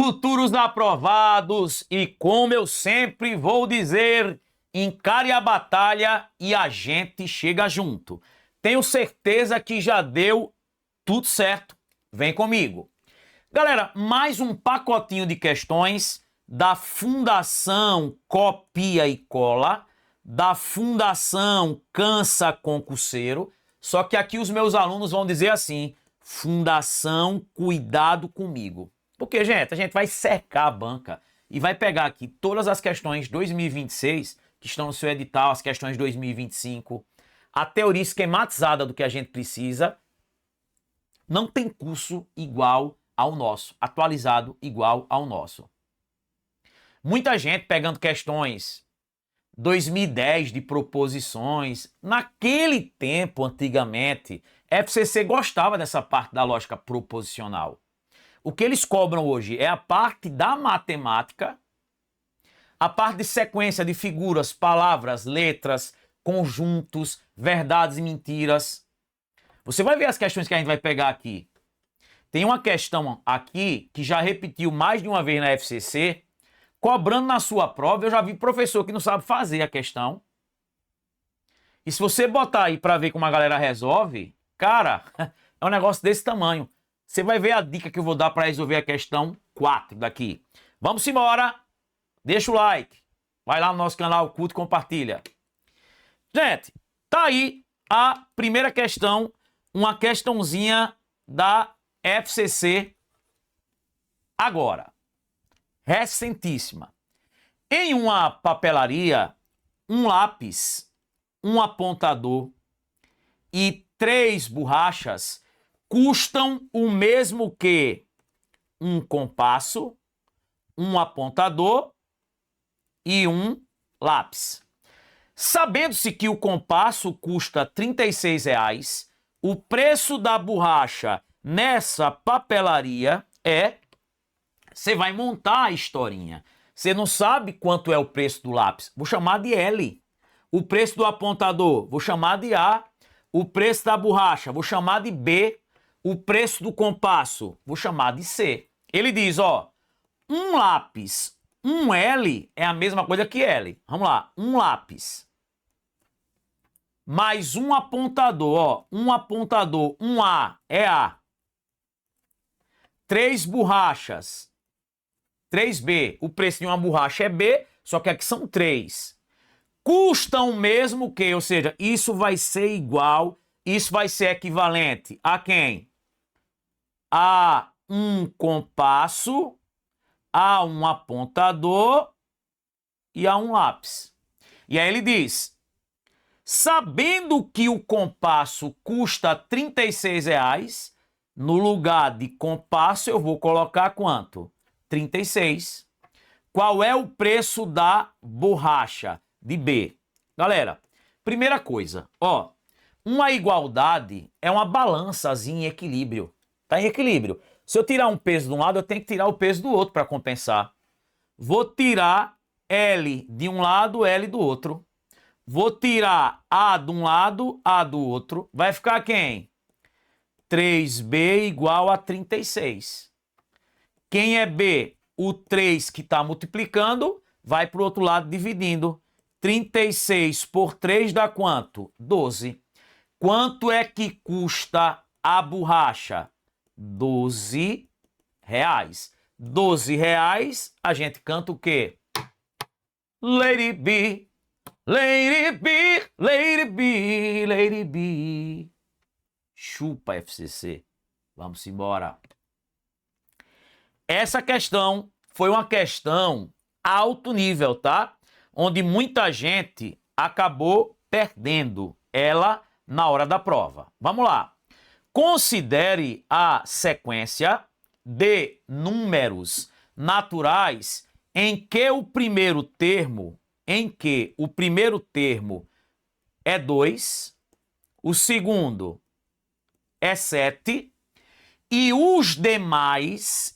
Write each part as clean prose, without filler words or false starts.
Futuros aprovados, e como eu sempre vou dizer, encare a batalha e a gente chega junto. Tenho certeza que já deu tudo certo. Vem comigo. Galera, mais um pacotinho de questões da Fundação Copia e Cola, da Fundação Cansa Concurseiro, só que aqui os meus alunos vão dizer assim, Fundação Cuidado Comigo. Porque, gente, a gente vai secar a banca e vai pegar aqui todas as questões 2026, que estão no seu edital, as questões 2025, a teoria esquematizada do que a gente precisa. Não tem curso igual ao nosso, atualizado igual ao nosso. Muita gente pegando questões 2010 de proposições. Naquele tempo, antigamente, FCC gostava dessa parte da lógica proposicional. O que eles cobram hoje é a parte da matemática, a parte de sequência de figuras, palavras, letras, conjuntos, verdades e mentiras. Você vai ver as questões que a gente vai pegar aqui. Tem uma questão aqui que já repetiu mais de uma vez na FCC, cobrando na sua prova. Eu já vi professor que não sabe fazer a questão. E se você botar aí para ver como a galera resolve, cara, é um negócio desse tamanho. Você vai ver a dica que eu vou dar para resolver a questão 4 daqui. Vamos embora. Deixa o like. Vai lá no nosso canal, curte e compartilha. Gente, tá aí a primeira questão, uma questãozinha da FCC agora. Recentíssima. Em uma papelaria, um lápis, um apontador e 3 borrachas custam o mesmo que um compasso, um apontador e um lápis. Sabendo-se que o compasso custa R$ 36,00, o preço da borracha nessa papelaria é... Você vai montar a historinha. Você não sabe quanto é o preço do lápis. Vou chamar de L. O preço do apontador, vou chamar de A. O preço da borracha, vou chamar de B. O preço do compasso, vou chamar de C. Ele diz, ó, um lápis, um L é a mesma coisa que L. Vamos lá, um lápis. Mais um apontador, ó, um apontador, um A é A. 3 borrachas, 3B. O preço de uma borracha é B, só que aqui são 3. Custam o mesmo que, ou seja, isso vai ser igual, isso vai ser equivalente a quem? A um compasso, a um apontador e a um lápis. E aí ele diz, sabendo que o compasso custa R$ 36,00, no lugar de compasso eu vou colocar quanto? 36. Qual é o preço da borracha de B? Galera, primeira coisa, ó, uma igualdade é uma balançazinha em equilíbrio. Tá em equilíbrio. Se eu tirar um peso de um lado, eu tenho que tirar o peso do outro para compensar. Vou tirar L de um lado, L do outro. Vou tirar A de um lado, A do outro. Vai ficar quem? 3B igual a 36. Quem é B? O 3 que está multiplicando, vai para o outro lado dividindo. 36 por 3 dá quanto? 12. Quanto é que custa a borracha? R$ 12,00. R$ 12,00, a gente canta o quê? Lady B, Lady B, Lady B, Lady B. Chupa, FCC. Vamos embora. Essa questão foi uma questão alto nível, tá? Onde muita gente acabou perdendo ela na hora da prova. Vamos lá. Considere a sequência de números naturais em que o primeiro termo é 2, o segundo é 7 e os demais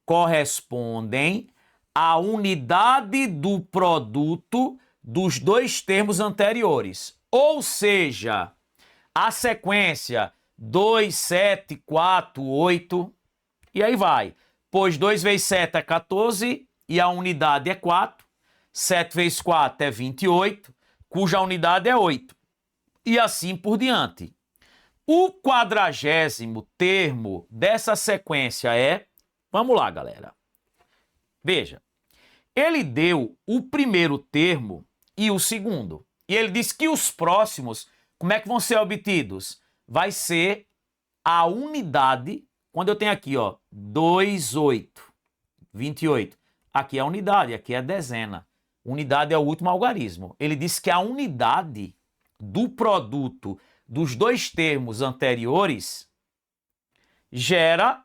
correspondem à unidade do produto dos 2 termos anteriores. Ou seja, a sequência 2, 7, 4, 8 e aí vai. pois 2 vezes 7 é 14 e a unidade é 4. 7 vezes 4 é 28, cuja unidade é 8. E assim por diante. O 40º termo dessa sequência é... Vamos lá, galera. Veja. Ele deu o primeiro termo e o segundo. E ele disse que os próximos, como é que vão ser obtidos? Vai ser a unidade, quando eu tenho aqui, ó, 2, 8, 28. Aqui é a unidade, aqui é a dezena. Unidade é o último algarismo. Ele disse que a unidade do produto dos dois termos anteriores gera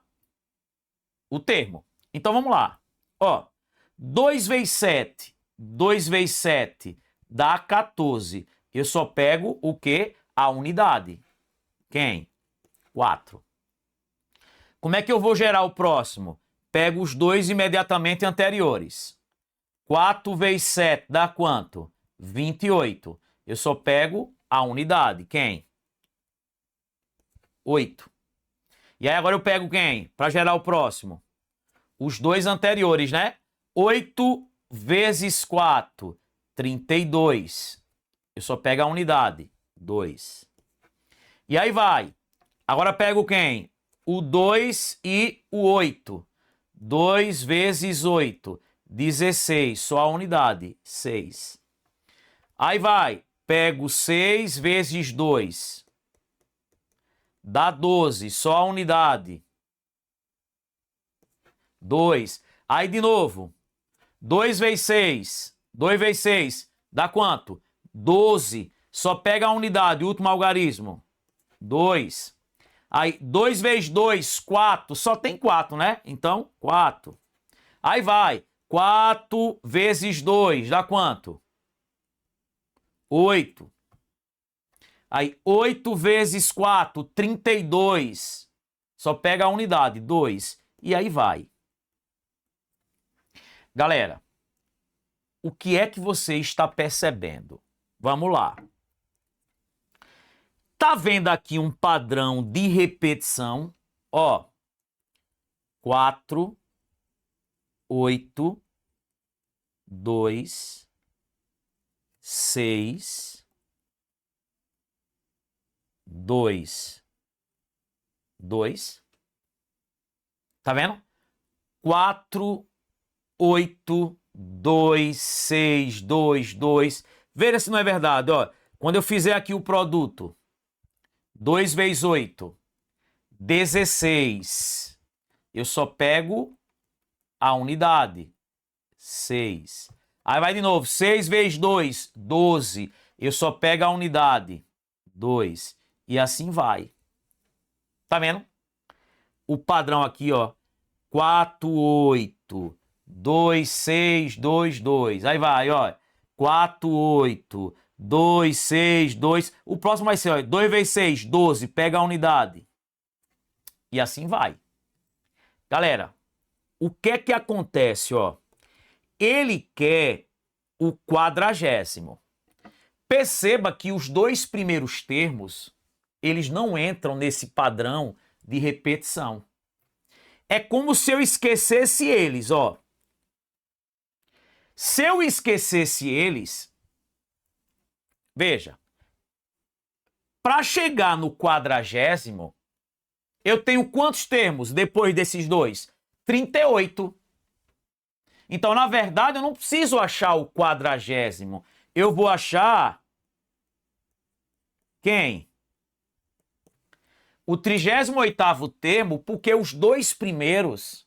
o termo. Então vamos lá. Ó, 2 vezes 7, 2 vezes 7 dá 14. Eu só pego o quê? A unidade. Quem? 4. Como é que eu vou gerar o próximo? Pego os dois imediatamente anteriores. 4 vezes 7 dá quanto? 28. Eu só pego a unidade. Quem? 8. E aí agora eu pego quem? Para gerar o próximo. Os dois anteriores, né? 8 vezes 4, 32. Eu só pego a unidade. 2. E aí vai. Agora pego quem? O 2 e o 8. 2 vezes 8, 16. Só a unidade. 6. Aí vai. Pego 6 vezes 2. Dá 12, só a unidade. 2. Aí de novo. 2 vezes 6. 2 vezes 6. Dá quanto? 12. Só pega a unidade, último algarismo. 2. Aí 2 vezes 2, 4. Só tem 4, né? Então, 4. Aí vai. 4 vezes 2. Dá quanto? 8. Aí, 8 vezes 4, 32. Só pega a unidade, 2. E aí vai. Galera, o que é que você está percebendo? Vamos lá. Tá vendo aqui um padrão de repetição? Ó, 4, 8, 2, 6... 2, 2. Tá vendo? 4, 8, 2, 6, 2, 2. Veja se não é verdade, ó. Quando eu fizer aqui o produto, 2 vezes 8, 16. Eu só pego a unidade, 6. Aí vai de novo, 6 vezes 2, 12. Eu só pego a unidade, 2. E assim vai. Tá vendo? O padrão aqui, ó. 4, 8, 2, 6, 2, 2. Aí vai, ó. 4, 8, 2, 6, 2. O próximo vai ser, ó. 2 vezes 6, 12. Pega a unidade. E assim vai. Galera, o que é que acontece, ó? Ele quer o 40º. Perceba que os dois primeiros termos, eles não entram nesse padrão de repetição. É como se eu esquecesse eles, ó. Se eu esquecesse eles, veja, para chegar no 40º, eu tenho quantos termos depois desses dois? 38. Então, na verdade, eu não preciso achar o 40º. Eu vou achar quem? O 38º termo, porque os dois primeiros,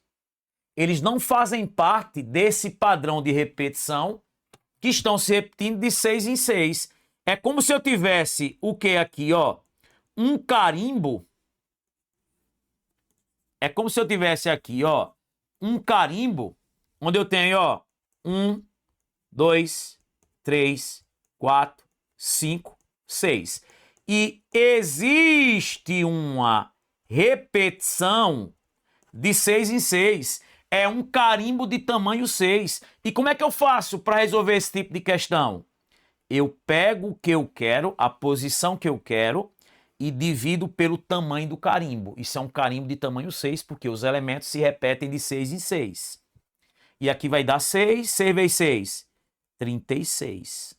eles não fazem parte desse padrão de repetição que estão se repetindo de 6 em 6. É como se eu tivesse o que aqui, ó? Um carimbo. É como se eu tivesse aqui, ó, um carimbo, onde eu tenho, ó, 1, 2, 3, 4, 5, 6. E existe uma repetição de 6 em 6. É um carimbo de tamanho 6. E como é que eu faço para resolver esse tipo de questão? Eu pego o que eu quero, a posição que eu quero, e divido pelo tamanho do carimbo. Isso é um carimbo de tamanho 6, porque os elementos se repetem de 6 em 6. E aqui vai dar 6, 6 vezes 6, 36.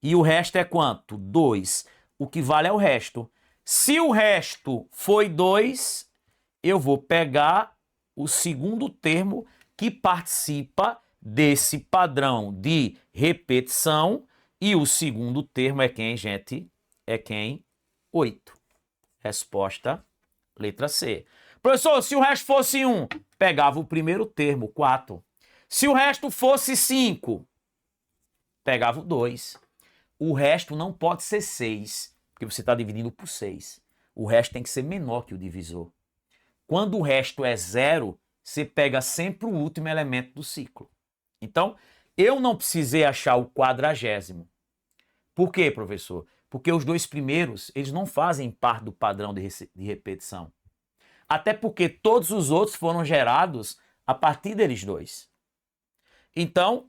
E o resto é quanto? 2. O que vale é o resto. Se o resto foi 2, eu vou pegar o segundo termo que participa desse padrão de repetição. E o segundo termo é quem, gente? É quem? 8. Resposta, letra C. Professor, se o resto fosse 1, pegava o primeiro termo, 4. Se o resto fosse 5, pegava o 2. O resto não pode ser 6, porque você está dividindo por 6. O resto tem que ser menor que o divisor. Quando o resto é 0, você pega sempre o último elemento do ciclo. Então, eu não precisei achar o 40º. Por quê, professor? Porque os dois primeiros, eles não fazem parte do padrão de repetição. Até porque todos os outros foram gerados a partir deles dois. Então,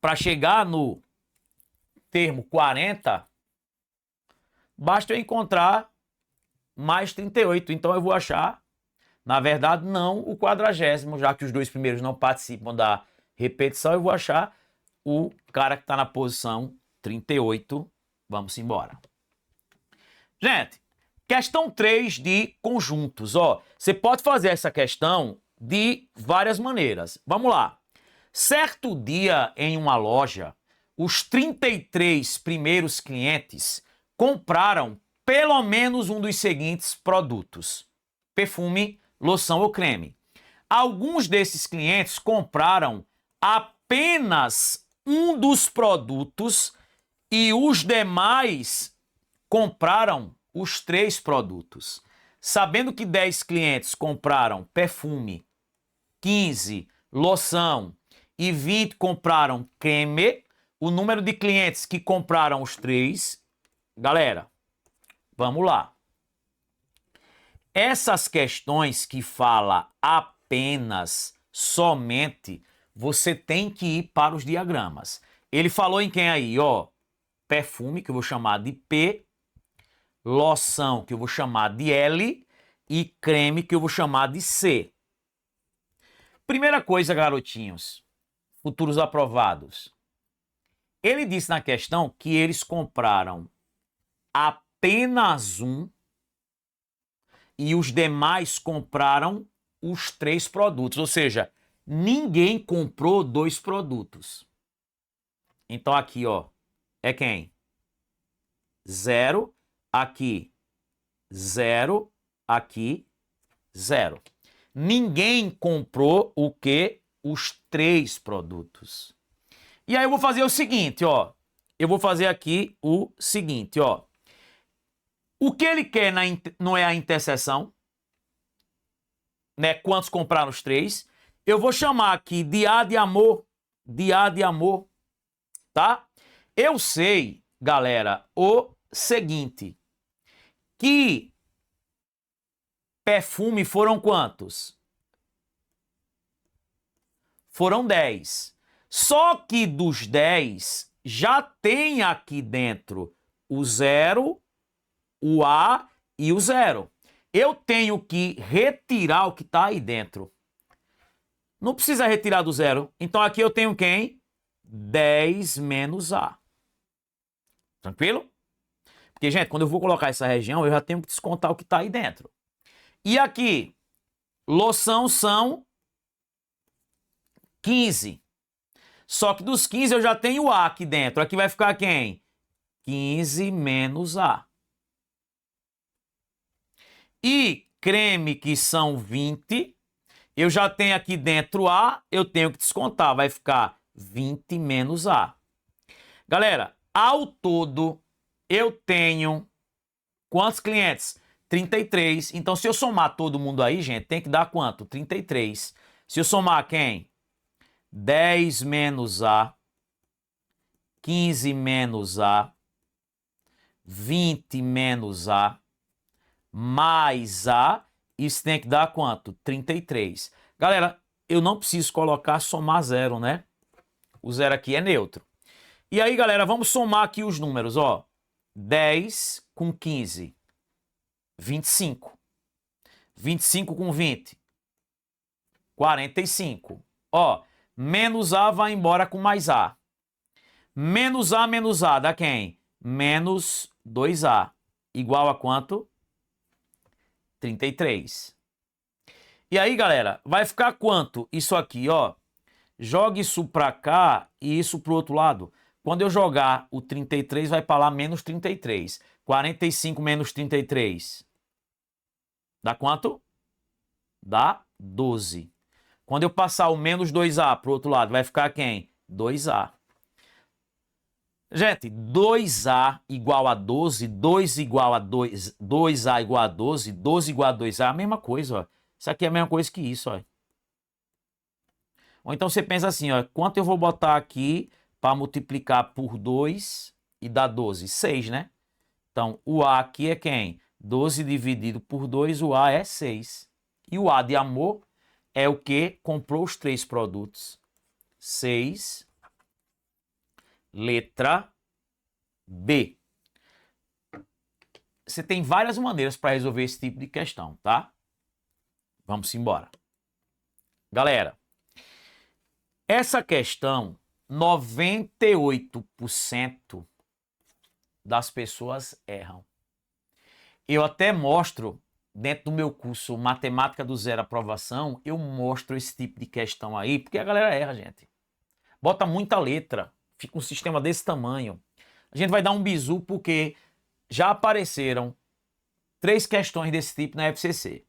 para chegar no termo 40, basta eu encontrar mais 38. Então, eu vou achar, na verdade, não o 40º, já que os dois primeiros não participam da repetição, eu vou achar o cara que está na posição 38. Vamos embora. Gente, questão 3 de conjuntos. Ó, você pode fazer essa questão de várias maneiras. Vamos lá. Certo dia, em uma loja, os 33 primeiros clientes compraram pelo menos um dos seguintes produtos: perfume, loção ou creme. Alguns desses clientes compraram apenas um dos produtos e os demais compraram os 3 produtos. Sabendo que 10 clientes compraram perfume, 15 loção e 20 compraram creme, o número de clientes que compraram os 3, galera, vamos lá. Essas questões que fala apenas, somente, você tem que ir para os diagramas. Ele falou em quem aí, ó? Perfume, que eu vou chamar de P, loção, que eu vou chamar de L, e creme, que eu vou chamar de C. Primeira coisa, garotinhos, futuros aprovados. Ele disse na questão que eles compraram apenas um e os demais compraram os 3 produtos. Ou seja, ninguém comprou 2 produtos. Então aqui, ó, é quem? 0, aqui 0, aqui 0. Ninguém comprou o quê? Os 3 produtos. E aí eu vou fazer o seguinte, ó. Eu vou fazer aqui o seguinte, ó. O que ele quer não é a interseção, né? Quantos compraram os 3? Eu vou chamar aqui de A de amor, tá? Eu sei, galera, o seguinte, que perfume foram quantos? Foram 10. Só que dos 10, já tem aqui dentro o 0, o A e o 0. Eu tenho que retirar o que está aí dentro. Não precisa retirar do 0. Então aqui eu tenho quem? 10 menos A. Tranquilo? Porque, gente, quando eu vou colocar essa região, eu já tenho que descontar o que está aí dentro. E aqui, loção são 15. Só que dos 15 eu já tenho A aqui dentro. Aqui vai ficar quem? 15 menos A. E creme, que são 20, eu já tenho aqui dentro A, eu tenho que descontar. Vai ficar 20 menos A. Galera, ao todo, eu tenho quantos clientes? 33. Então, se eu somar todo mundo aí, gente, tem que dar quanto? 33. Se eu somar quem? 10 menos A, 15 menos A, 20 menos A, mais A, isso tem que dar quanto? 33. Galera, eu não preciso colocar somar 0, né? O 0 aqui é neutro. E aí, galera, vamos somar aqui os números, ó. 10 com 15, 25. 25 com 20, 45. Ó, menos A vai embora com mais A. Menos A dá quem? Menos 2A. Igual a quanto? 33. E aí, galera, vai ficar quanto? Isso aqui, ó. Joga isso pra cá e isso pro outro lado. Quando eu jogar o 33, vai para lá menos 33. 45 menos 33. Dá quanto? Dá 12. Quando eu passar o menos 2A pro outro lado, vai ficar quem? 2A. Gente, 2A igual a 12, 2 igual a 2, 2A igual a 12, 12 igual a 2A, a mesma coisa, ó. Isso aqui é a mesma coisa que isso, ó. Ou então você pensa assim, ó, quanto eu vou botar aqui para multiplicar por 2 e dar 12? 6, né? Então, o A aqui é quem? 12 dividido por 2, o A é 6. E o A de amor é o que comprou os 3 produtos. 6, letra B. Você tem várias maneiras para resolver esse tipo de questão, tá? Vamos embora. Galera, essa questão, 98% das pessoas erram. Eu até mostro, dentro do meu curso Matemática do Zero Aprovação, eu mostro esse tipo de questão aí, porque a galera erra, gente. Bota muita letra, fica um sistema desse tamanho. A gente vai dar um bizu porque já apareceram 3 questões desse tipo na FCC.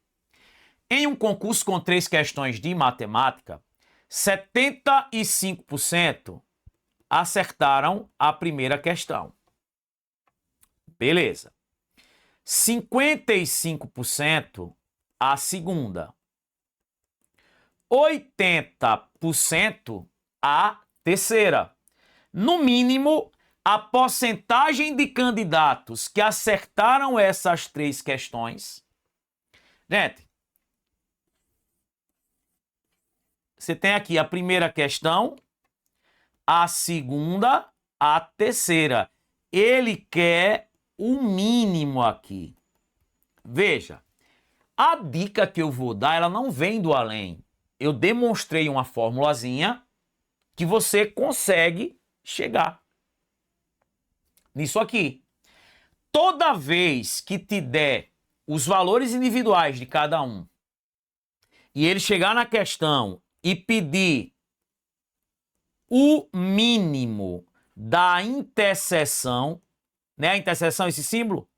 Em um concurso com 3 questões de matemática, 75% acertaram a primeira questão. Beleza. 55% a segunda. 80% a terceira. No mínimo, a porcentagem de candidatos que acertaram essas 3 questões. Gente, você tem aqui a primeira questão, a segunda, a terceira. Ele quer o mínimo aqui. Veja, a dica que eu vou dar, ela não vem do além. Eu demonstrei uma formulazinha que você consegue chegar nisso aqui. Toda vez que te der os valores individuais de cada um e ele chegar na questão e pedir o mínimo da interseção, né? A interseção, esse símbolo?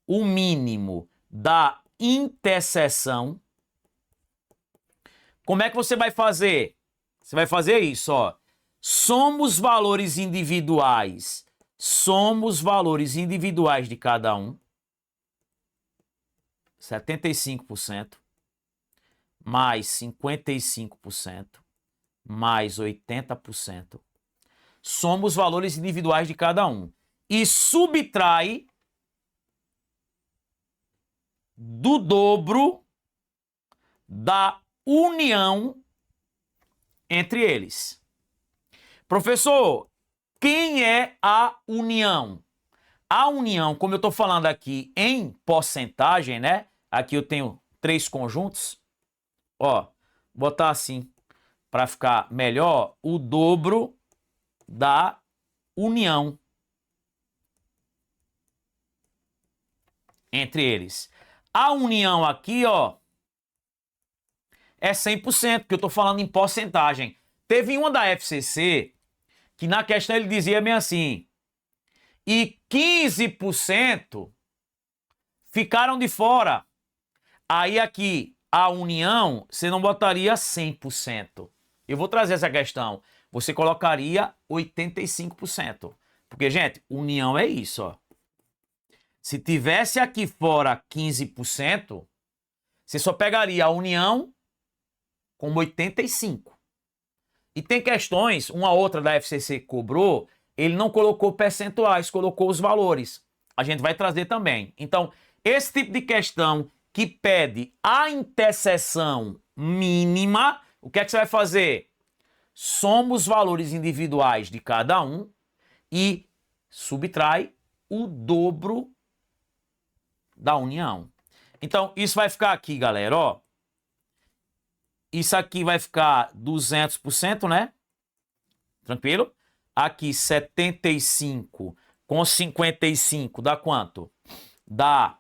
O mínimo da interseção. Como é que você vai fazer? Você vai fazer isso, ó. Somos valores individuais. Somos valores individuais de cada um. 75%. Mais 55%. Mais 80%. Somos valores individuais de cada um. E subtrai do dobro da união entre eles. Professor, quem é a união? A união, como eu estou falando aqui em porcentagem, né? Aqui eu tenho 3 conjuntos. Ó, botar assim para ficar melhor, o dobro da união entre eles. A união aqui, ó, é 100%, porque eu estou falando em porcentagem. Teve uma da FCC que na questão ele dizia bem assim, e 15% ficaram de fora. Aí aqui, a união, você não botaria 100%. Eu vou trazer essa questão. Você colocaria 85%. Porque, gente, união é isso, ó. Se tivesse aqui fora 15%, você só pegaria a união como 85%. E tem questões, uma outra da FCC cobrou, ele não colocou percentuais, colocou os valores. A gente vai trazer também. Então, esse tipo de questão que pede a interseção mínima, o que é que você vai fazer? Soma os valores individuais de cada um e subtrai o dobro da união. Então, isso vai ficar aqui, galera, ó. Isso aqui vai ficar 200%, né? Tranquilo? Aqui, 75 com 55 dá quanto? Dá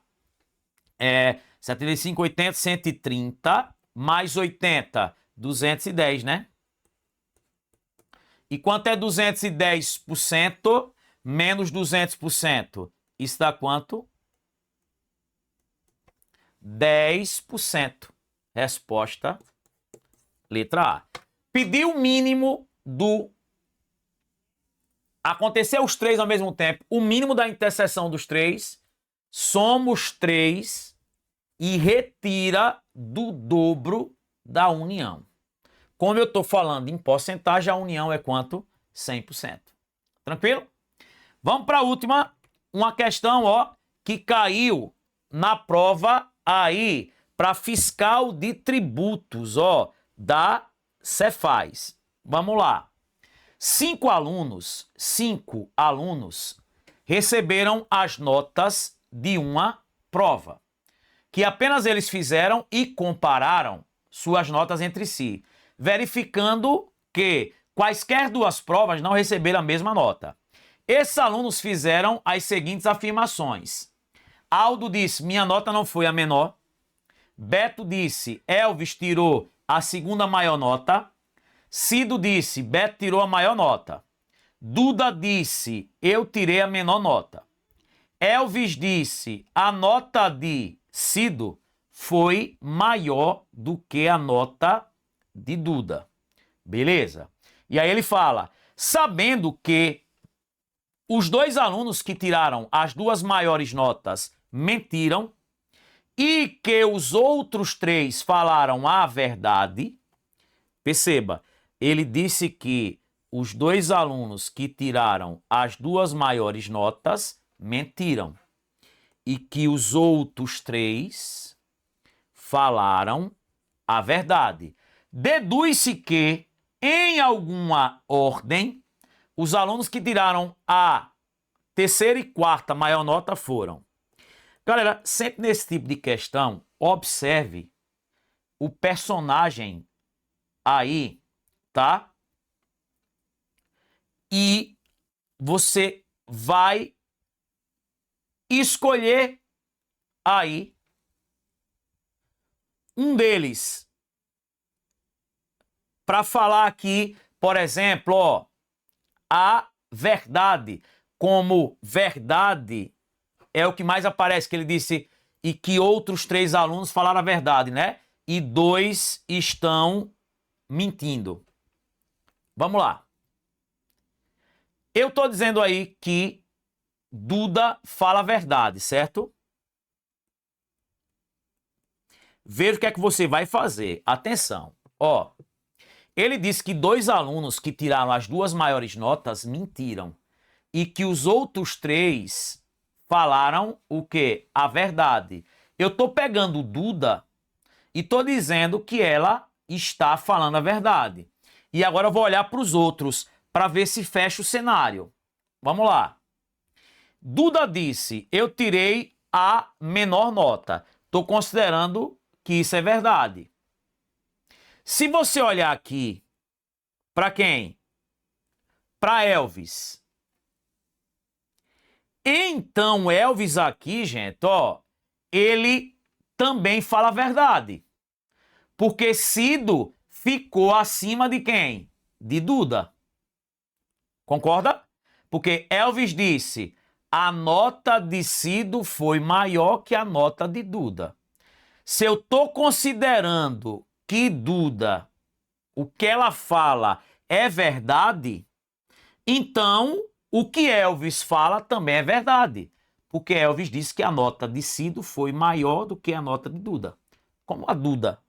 75, 80, 130, mais 80, 210, né? E quanto é 210% menos 200%? Isso dá quanto? 10%. Resposta, letra A. Pedir o mínimo do... Aconteceu os três ao mesmo tempo. O mínimo da interseção dos três. Soma os três e retira do dobro da união. Como eu estou falando em porcentagem, a união é quanto? 100%. Tranquilo? Vamos para a última. Uma questão, ó, que caiu na prova aí para fiscal de tributos, ó, da Cefaz. Vamos lá. 5 alunos receberam as notas de uma prova, que apenas eles fizeram e compararam suas notas entre si, verificando que quaisquer duas provas não receberam a mesma nota. Esses alunos fizeram as seguintes afirmações. Aldo disse, minha nota não foi a menor. Beto disse, Elvis tirou a segunda maior nota. Cido disse, Beto tirou a maior nota. Duda disse, eu tirei a menor nota. Elvis disse, a nota de Cido foi maior do que a nota de Duda. Beleza? E aí ele fala, sabendo que os dois alunos que tiraram as duas maiores notas mentiram e que os outros três falaram a verdade, perceba, ele disse que os dois alunos que tiraram as duas maiores notas mentiram e que os outros três falaram a verdade. Deduz-se que, em alguma ordem, os alunos que tiraram a terceira e quarta maior nota foram. Galera, sempre nesse tipo de questão, observe o personagem aí, tá? E você vai escolher aí um deles para falar aqui, por exemplo, ó, a verdade, como verdade é o que mais aparece, que ele disse, e que outros três alunos falaram a verdade, né? E dois estão mentindo. Vamos lá. Eu estou dizendo aí que Duda fala a verdade, certo? Veja o que é que você vai fazer. Atenção. Ó, ele disse que dois alunos que tiraram as duas maiores notas mentiram e que os outros três falaram o quê? A verdade. Eu estou pegando Duda e estou dizendo que ela está falando a verdade. E agora eu vou olhar para os outros para ver se fecha o cenário. Vamos lá. Duda disse, eu tirei a menor nota. Estou considerando que isso é verdade. Se você olhar aqui, para quem? Para Elvis. Então, Elvis aqui, gente, ó, ele também fala a verdade. Porque Cido ficou acima de quem? De Duda. Concorda? Porque Elvis disse, a nota de Cido foi maior que a nota de Duda. Se eu estou considerando que Duda, o que ela fala é verdade, então o que Elvis fala também é verdade. Porque Elvis disse que a nota de Cido foi maior do que a nota de Duda. Como a Duda,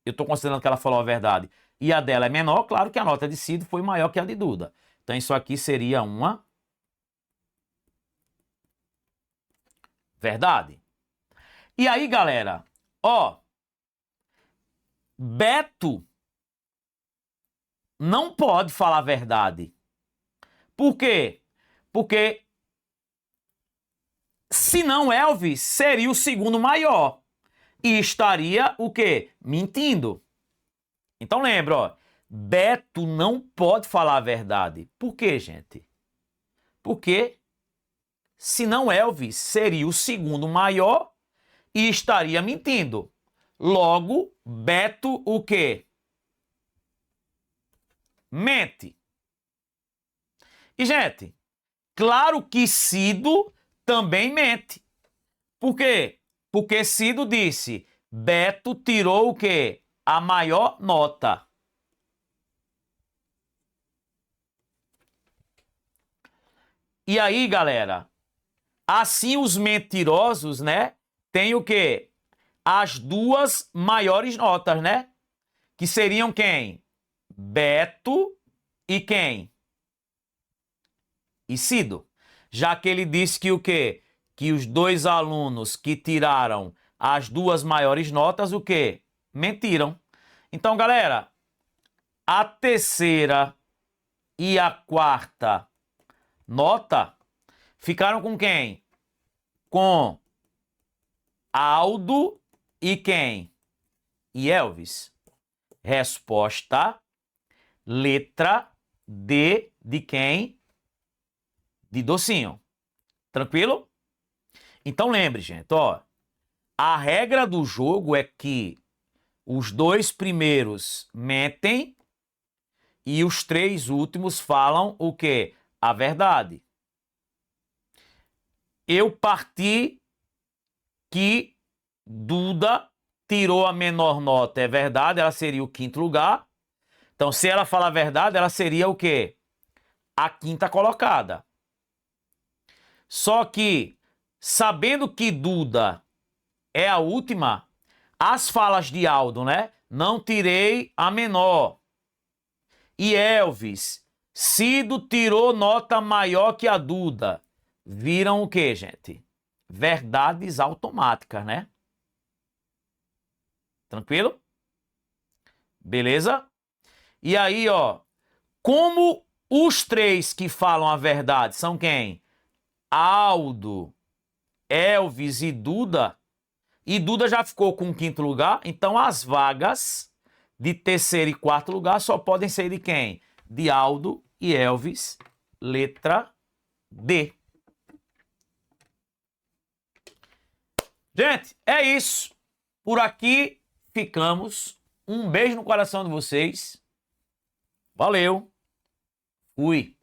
eu estou considerando que ela falou a verdade, e a dela é menor, claro que a nota de Cido foi maior que a de Duda. Então isso aqui seria uma verdade. E aí, galera, ó, Beto não pode falar a verdade. Por quê? Porque Se não, Elvis seria o segundo maior. E estaria o quê? Mentindo. Então lembra, ó. Beto não pode falar a verdade. Por quê, gente? Porque senão Elvis seria o segundo maior e estaria mentindo. Logo, Beto o quê? Mente. E, gente, claro que Cido também mente. Por quê? Porque Cido disse, Beto tirou o quê? A maior nota. E aí, galera, assim os mentirosos, né, tem o quê? As duas maiores notas, né? Que seriam quem? Beto e quem? E Cido. Já que ele disse que o quê? Que os dois alunos que tiraram as duas maiores notas, o quê? Mentiram. Então, galera, a terceira e a quarta nota ficaram com quem? Com Aldo e quem? E Elvis. Resposta, letra D de quem? De Docinho. Tranquilo? Então lembre, gente, ó, a regra do jogo é que os dois primeiros mentem e os três últimos falam o quê? A verdade. Eu parti que Duda tirou a menor nota, é verdade, ela seria o quinto lugar. Então, se ela falar a verdade, ela seria o quê? A quinta colocada. Só que, sabendo que Duda é a última, as falas de Aldo, né? Não tirei a menor. E Elvis, Cido tirou nota maior que a Duda. Viram o quê, gente? Verdades automáticas, né? Tranquilo? Beleza? E aí, ó, como os três que falam a verdade são quem? Aldo, Elvis e Duda já ficou com o quinto lugar, então as vagas de terceiro e quarto lugar só podem ser de quem? De Aldo e Elvis, letra D. Gente, é isso. Por aqui ficamos. Um beijo no coração de vocês. Valeu. Fui.